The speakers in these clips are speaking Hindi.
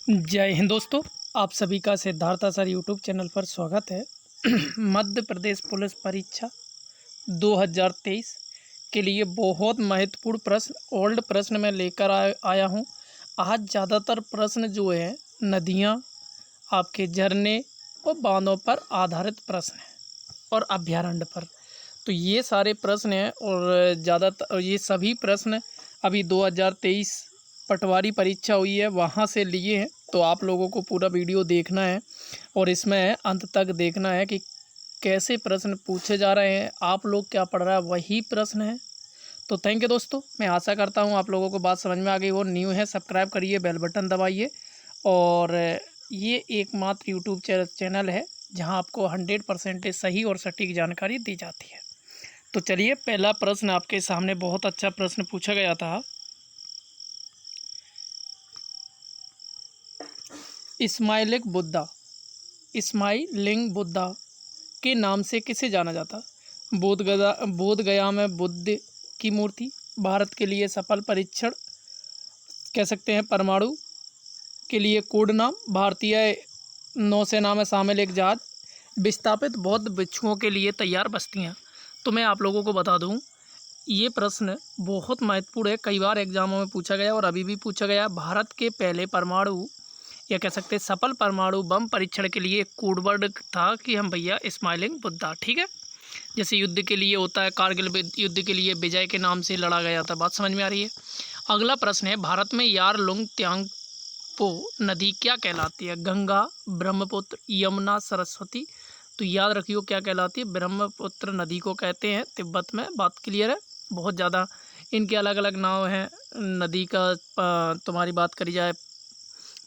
जय हिंद दोस्तों, आप सभी का सिद्धार्थ सर यूट्यूब चैनल पर स्वागत है। मध्य प्रदेश पुलिस परीक्षा 2023 के लिए बहुत महत्वपूर्ण प्रश्न ओल्ड प्रश्न में लेकर आया हूं। आज ज़्यादातर प्रश्न जो है नदियां, आपके झरने और बांधों पर आधारित प्रश्न हैं और अभ्यारण्य पर। तो ये सारे प्रश्न हैं और ज़्यादातर ये सभी प्रश्न अभी 2023 पटवारी परीक्षा हुई है वहाँ से लिए हैं। तो आप लोगों को पूरा वीडियो देखना है और इसमें अंत तक देखना है कि कैसे प्रश्न पूछे जा रहे हैं, आप लोग क्या पढ़ रहा है वही प्रश्न है। तो थैंक यू दोस्तों, मैं आशा करता हूँ आप लोगों को बात समझ में आ गई हो। न्यू है सब्सक्राइब करिए, बेल बटन दबाइए। और ये एकमात्र यूट्यूब चैनल है जहाँ आपको 100% सही और सटीक जानकारी दी जाती है। तो चलिए, पहला प्रश्न आपके सामने बहुत अच्छा प्रश्न पूछा गया था। इस्माइलिंग बुद्धा के नाम से किसे जाना जाता? बोध गया में बुद्ध की मूर्ति, भारत के लिए सफल परीक्षण कह सकते हैं, परमाणु के लिए कोड नाम, भारतीय नौसेना में शामिल एक जहाज, विस्थापित बौद्ध भिक्षुओं के लिए तैयार बस्तियां। तो मैं आप लोगों को बता दूं, ये प्रश्न बहुत महत्वपूर्ण है, कई बार एग्जामों में पूछा गया और अभी भी पूछा गया। भारत के पहले परमाणु या कह सकते हैं सफल परमाणु बम परीक्षण के लिए कोडवर्ड था कि हम भैया इस्माइलिंग बुद्धा। ठीक है, जैसे युद्ध के लिए होता है, कारगिल युद्ध के लिए विजय के नाम से लड़ा गया था। बात समझ में आ रही है? अगला प्रश्न है, भारत में यारलुंग त्यांगपो नदी क्या कहलाती है? गंगा, ब्रह्मपुत्र, यमुना, सरस्वती। तो याद रखियो क्या कहलाती है? ब्रह्मपुत्र नदी को कहते हैं तिब्बत में। बात क्लियर है? बहुत ज़्यादा इनके अलग अलग नाम हैं नदी का। तुम्हारी बात करी जाए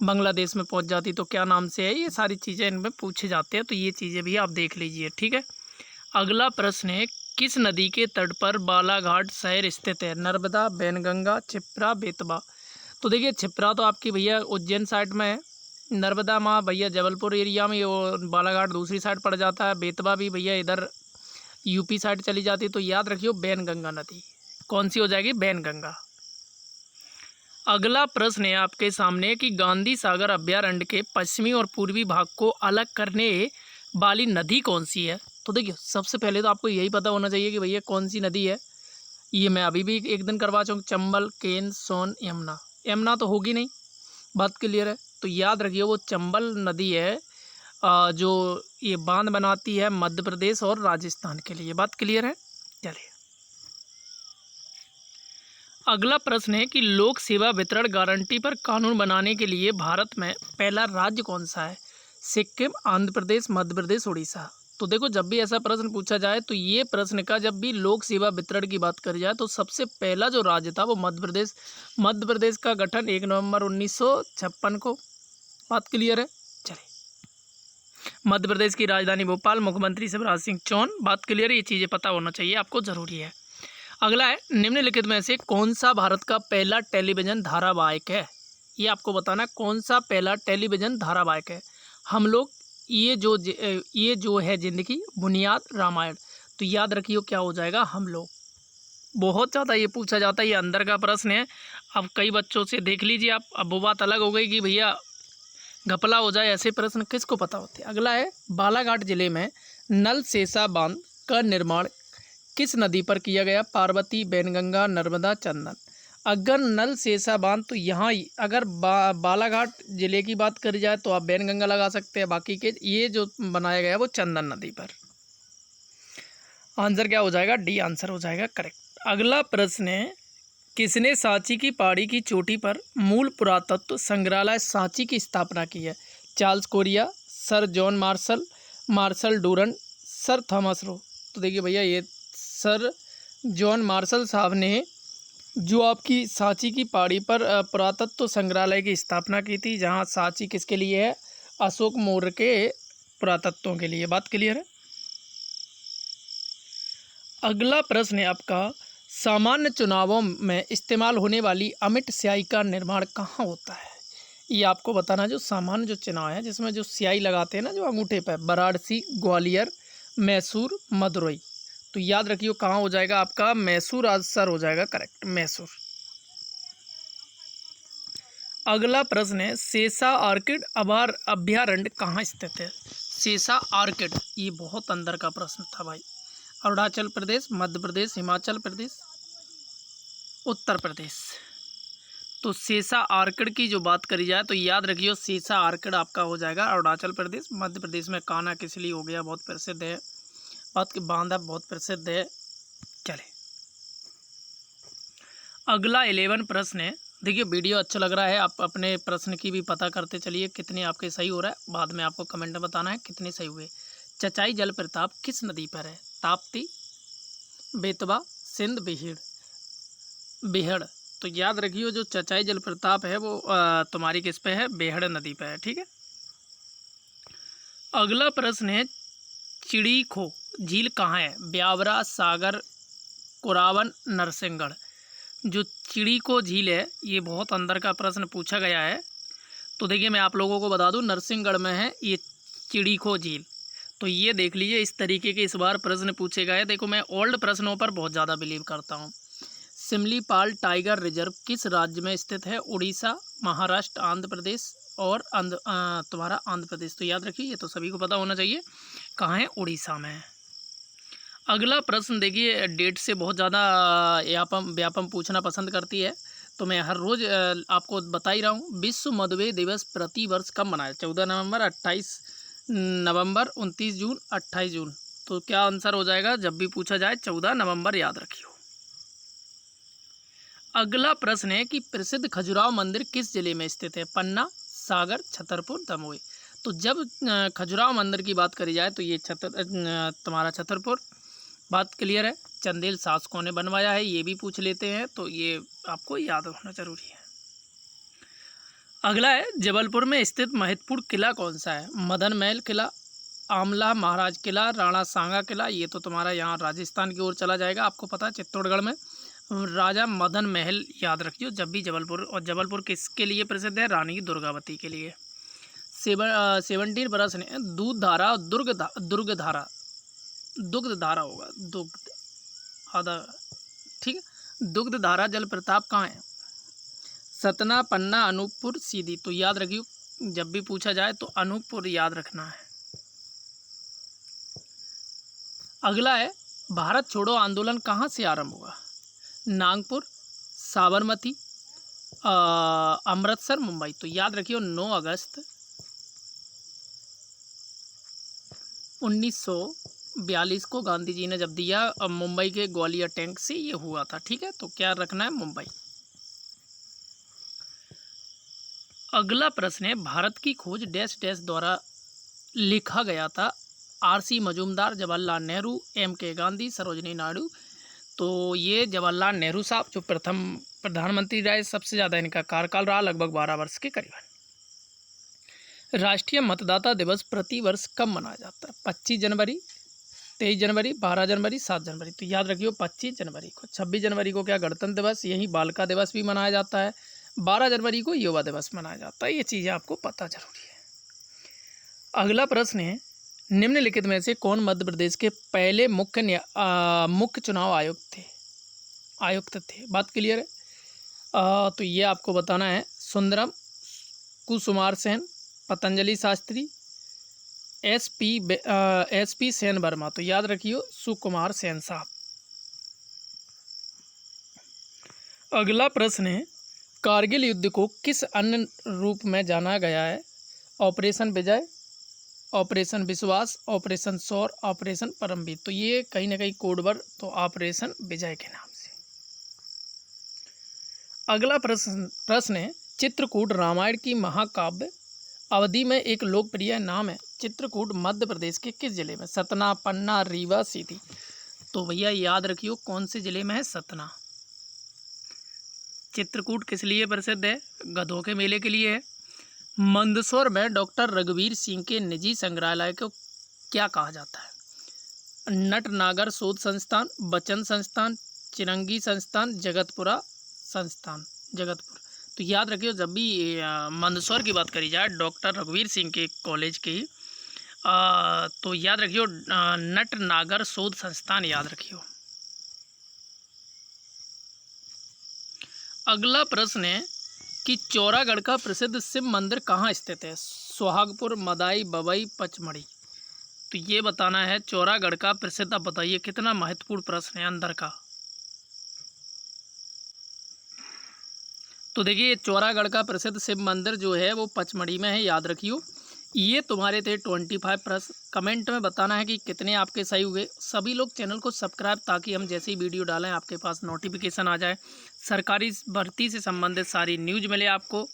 बांग्लादेश में पहुंच जाती तो क्या नाम से है, ये सारी चीज़ें इनमें पूछे जाते हैं। तो ये चीज़ें भी आप देख लीजिए। ठीक है, अगला प्रश्न है, किस नदी के तट पर बालाघाट शहर स्थित है? नर्मदा, बैनगंगा, क्षिप्रा, बेतवा। तो देखिए, क्षिप्रा तो आपकी भैया उज्जैन साइड में है, नर्मदा माँ भैया जबलपुर एरिया में, और बालाघाट दूसरी साइड पड़ जाता है, बेतवा भी भैया इधर यूपी साइड चली जाती। तो याद रखियो बैनगंगा नदी कौन सी हो जाएगी? बैनगंगा। अगला प्रश्न है आपके सामने कि गांधी सागर अभ्यारण्य के पश्चिमी और पूर्वी भाग को अलग करने वाली नदी कौन सी है? तो देखिए, सबसे पहले तो आपको यही पता होना चाहिए कि भैया कौन सी नदी है। ये मैं अभी भी एक दिन करवा चुका हूँ, चंबल, केन, सोन, यमुना। यमुना तो होगी नहीं, बात क्लियर है। तो याद रखिए वो चंबल नदी है जो ये बांध बनाती है मध्य प्रदेश और राजस्थान के लिए। बात क्लियर है? चलिए, अगला प्रश्न है कि लोक सेवा वितरण गारंटी पर कानून बनाने के लिए भारत में पहला राज्य कौन सा है? सिक्किम, आंध्र प्रदेश, मध्य प्रदेश, उड़ीसा। तो देखो, जब भी ऐसा प्रश्न पूछा जाए तो ये प्रश्न का जब भी लोक सेवा वितरण की बात करी जाए तो सबसे पहला जो राज्य था वो मध्य प्रदेश। मध्य प्रदेश का गठन 1 नवंबर 1956 को। बात क्लियर है? चलिए, मध्य प्रदेश की राजधानी भोपाल, मुख्यमंत्री शिवराज सिंह चौहान। बात क्लियर है? ये चीज़ें पता होना चाहिए आपको, ज़रूरी है। अगला है, निम्नलिखित में से कौन सा भारत का पहला टेलीविज़न धारावाहिक है? ये आपको बताना, कौन सा पहला टेलीविज़न धारावाहिक है। हम लोग, ये जो है जिंदगी, बुनियाद, रामायण। तो याद रखिए क्या हो जाएगा? हम लोग। बहुत ज़्यादा ये पूछा जाता है, ये अंदर का प्रश्न है। अब कई बच्चों से देख लीजिए आप, अब वो बात अलग हो गई कि भैया घपला हो जाए, ऐसे प्रश्न किसको पता होते हैं। अगला है, बालाघाट जिले में नल सेसा बांध का निर्माण किस नदी पर किया गया? पार्वती, बैनगंगा, नर्मदा, चंदन। अगर नल सेसा बांध, तो यहाँ अगर बालाघाट जिले की बात करी जाए तो आप बैनगंगा लगा सकते हैं, बाकी के ये जो बनाया गया वो चंदन नदी पर। आंसर क्या हो जाएगा? डी आंसर हो जाएगा करेक्ट। अगला प्रश्न है, किसने सांची की पहाड़ी की चोटी पर मूल पुरातत्व संग्रहालय सांची की स्थापना की है? Charles Korea, sir John Marshall Durand, sir Thomas Roe. तो देखिए भैया, ये सर जॉन मार्शल साहब ने जो आपकी सांची की पहाड़ी पर पुरातत्व संग्रहालय की स्थापना की थी, जहां सांची किसके लिए है? अशोक मौर्य के पुरातत्वों के लिए। बात क्लियर है? अगला प्रश्न है आपका, सामान्य चुनावों में इस्तेमाल होने वाली अमिट स्याही का निर्माण कहाँ होता है? ये आपको बताना, जो सामान्य जो चुनाव है जिसमें जो स्याही लगाते हैं ना जो अंगूठे पर, वाराणसी, ग्वालियर, मैसूर, मदुरई। तो याद रखिए कहाँ हो जाएगा आपका? मैसूर आंसर हो जाएगा करेक्ट, मैसूर। अगला प्रश्न है, सेसा ऑर्किड अभयारण्य कहाँ स्थित है? सेसा ऑर्किड, ये बहुत अंदर का प्रश्न था भाई। अरुणाचल प्रदेश, मध्य प्रदेश, हिमाचल प्रदेश, उत्तर प्रदेश। तो सेसा ऑर्किड की जो बात करी जाए तो याद रखियो, सेसा ऑर्किड आपका हो जाएगा अरुणाचल प्रदेश। मध्य प्रदेश में कान्हा किसली हो गया, बहुत प्रसिद्ध है। बात की बांधा बहुत प्रसिद्ध है। चले अगला 11 प्रश्न है। देखिए वीडियो अच्छा लग रहा है, आप अपने प्रश्न की भी पता करते चलिए कितने आपके सही हो रहा है, बाद में आपको कमेंट में बताना है कितने सही हुए। चचाई जलप्रपात किस नदी पर है? ताप्ती, बेतवा, सिंध, बेहड़। तो याद रखियो, जो चचाई जलप्रपात है वो तुम्हारी किस पे है? बेहड़ नदी पे है। ठीक है। अगला प्रश्न है, चिड़ीखो झील कहाँ है? ब्यावरा, सागर, कुरावन, नरसिंहगढ़। जो चिड़ीखो झील है ये बहुत अंदर का प्रश्न पूछा गया है। तो देखिए मैं आप लोगों को बता दूं, नरसिंहगढ़ में है ये चिड़ीखो झील। तो ये देख लीजिए, इस तरीके के इस बार प्रश्न पूछे गए। देखो मैं ओल्ड प्रश्नों पर बहुत ज़्यादा बिलीव करता हूँ। सिमलीपाल टाइगर रिजर्व किस राज्य में स्थित है? उड़ीसा, महाराष्ट्र, आंध्र प्रदेश और तुम्हारा आंध्र प्रदेश। तो याद रखिए, ये तो सभी को पता होना चाहिए, कहाँ है? उड़ीसा में है। अगला प्रश्न देखिए, डेट से बहुत ज़्यादा व्यापम पूछना पसंद करती है, तो मैं हर रोज़ आपको बता ही रहा हूँ। विश्व मधुमेह दिवस प्रति वर्ष कब मनाया? 14 नवंबर, 28 नवंबर, 29 जून, 28 जून। तो क्या आंसर हो जाएगा? जब भी पूछा जाए 14 नवंबर याद रखियो। अगला प्रश्न है कि प्रसिद्ध खजुराहो मंदिर किस जिले में स्थित है? पन्ना, सागर, छतरपुर, दमोह। तो जब खजुराहो मंदिर की बात करी जाए तो ये तुम्हारा छतरपुर। बात क्लियर है। चंदेल शासकों ने बनवाया है, ये भी पूछ लेते हैं, तो ये आपको याद होना जरूरी है। अगला है, जबलपुर में स्थित महत्वपूर्ण किला कौन सा है? मदन महल किला, आमला महाराज किला, राणा सांगा किला। ये तो तुम्हारा यहाँ राजस्थान की ओर चला जाएगा, आपको पता है चित्तौड़गढ़ में राजा मदन महल याद रखियो जब भी जबलपुर। और जबलपुर किसके लिए प्रसिद्ध है? रानी दुर्गावती के लिए। 17 प्रश्न है, दूध धारा, दुर्ग धारा, दुग्ध धारा होगा, दुग्ध आधा। ठीक है। दुग्ध धारा जलप्रपात कहाँ है? सतना, पन्ना, अनूपपुर, सीधी। तो याद रखियो, जब भी पूछा जाए तो अनूपपुर याद रखना है। अगला है, भारत छोड़ो आंदोलन कहाँ से आरंभ हुआ? नागपुर, साबरमती, अमृतसर, मुंबई। तो याद रखियो 9 अगस्त 1942 को गांधी जी ने जब दिया, मुंबई के ग्वालियर टैंक से ये हुआ था। ठीक है। तो क्या रखना है? मुंबई। अगला प्रश्न है, भारत की खोज डैश डैश द्वारा लिखा गया था? RC Majumdar, Jawaharlal Nehru, MK Gandhi, Sarojini Naidu. तो ये जवाहरलाल नेहरू साहब जो प्रथम प्रधानमंत्री रहे, सबसे ज़्यादा इनका कार्यकाल रहा, लगभग 12 वर्ष के करीबन। राष्ट्रीय मतदाता दिवस प्रति वर्ष कब मनाया जाता है? 25 जनवरी, 23 जनवरी, 12 जनवरी, 7 जनवरी। तो याद रखियो 25 जनवरी को। 26 जनवरी को क्या गणतंत्र दिवस, यही बालिका दिवस भी मनाया जाता है। 12 जनवरी को युवा दिवस मनाया जाता है। ये चीज़ें आपको पता जरूरी है। अगला प्रश्न है, निम्नलिखित में से कौन मध्य प्रदेश के पहले मुख्य चुनाव आयुक्त थे? बात क्लियर है। तो ये आपको बताना है। सुंदरम, कुसुमार सेन, पतंजलि शास्त्री, एसपी सेन वर्मा। तो याद रखियो सुकुमार सेन साहब। अगला प्रश्न है, कारगिल युद्ध को किस अन्य रूप में जाना गया है? ऑपरेशन विजय, ऑपरेशन विश्वास, ऑपरेशन शौर्य, ऑपरेशन परमवीर। तो ये कहीं ना कहीं कोडवर्ड, तो ऑपरेशन विजय के नाम से। अगला प्रश्न है, चित्रकूट रामायण की महाकाव्य अवधि में एक लोकप्रिय नाम है। चित्रकूट मध्य प्रदेश के किस जिले में? सतना, पन्ना, रीवा, सीधी। तो भैया याद रखियो कौन से जिले में है? सतना। चित्रकूट किस लिए प्रसिद्ध है? गधों के मेले के लिए है। मंदसौर में डॉक्टर रघुवीर सिंह के निजी संग्रहालय को क्या कहा जाता है? नटनागर शोध संस्थान, बच्चन संस्थान, चिरंगी संस्थान, जगतपुरा संस्थान, जगतपुर। तो याद रखियो जब भी मंदसौर की बात करी जाए डॉक्टर रघुवीर सिंह के कॉलेज की, तो याद रखियो नटनागर शोध संस्थान याद रखियो। अगला प्रश्न है, कि चौरागढ़ का प्रसिद्ध शिव मंदिर कहाँ स्थित है? सुहागपुर, मदाई, बबई, पचमढ़ी। तो ये बताना है चौरागढ़ का प्रसिद्ध। आप बताइए कितना महत्वपूर्ण प्रश्न है अंदर का। तो देखिए चौरागढ़ का प्रसिद्ध शिव मंदिर जो है वो पचमढ़ी में है, याद रखियो। ये तुम्हारे थे 25 प्रश्न। कमेंट में बताना है कि कितने आपके सही हुए। सभी लोग चैनल को सब्सक्राइब, ताकि हम जैसी वीडियो डालें आपके पास नोटिफिकेशन आ जाए, सरकारी भर्ती से संबंधित सारी न्यूज़ मिले आपको।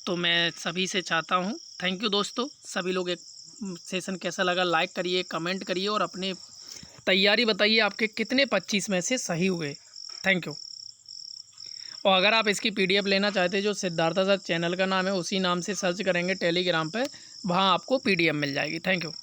तो मैं सभी से चाहता हूँ, थैंक यू दोस्तों। सभी लोग एक सेशन कैसा लगा लाइक करिए, कमेंट करिए और अपनी तैयारी बताइए आपके कितने 25 में से सही हुए। Thank you. और अगर आप इसकी पीडीएफ लेना चाहते हैं, जो सिद्धार्था सर चैनल का नाम है उसी नाम से सर्च करेंगे टेलीग्राम पे, वहाँ आपको पीडीएफ मिल जाएगी। Thank you.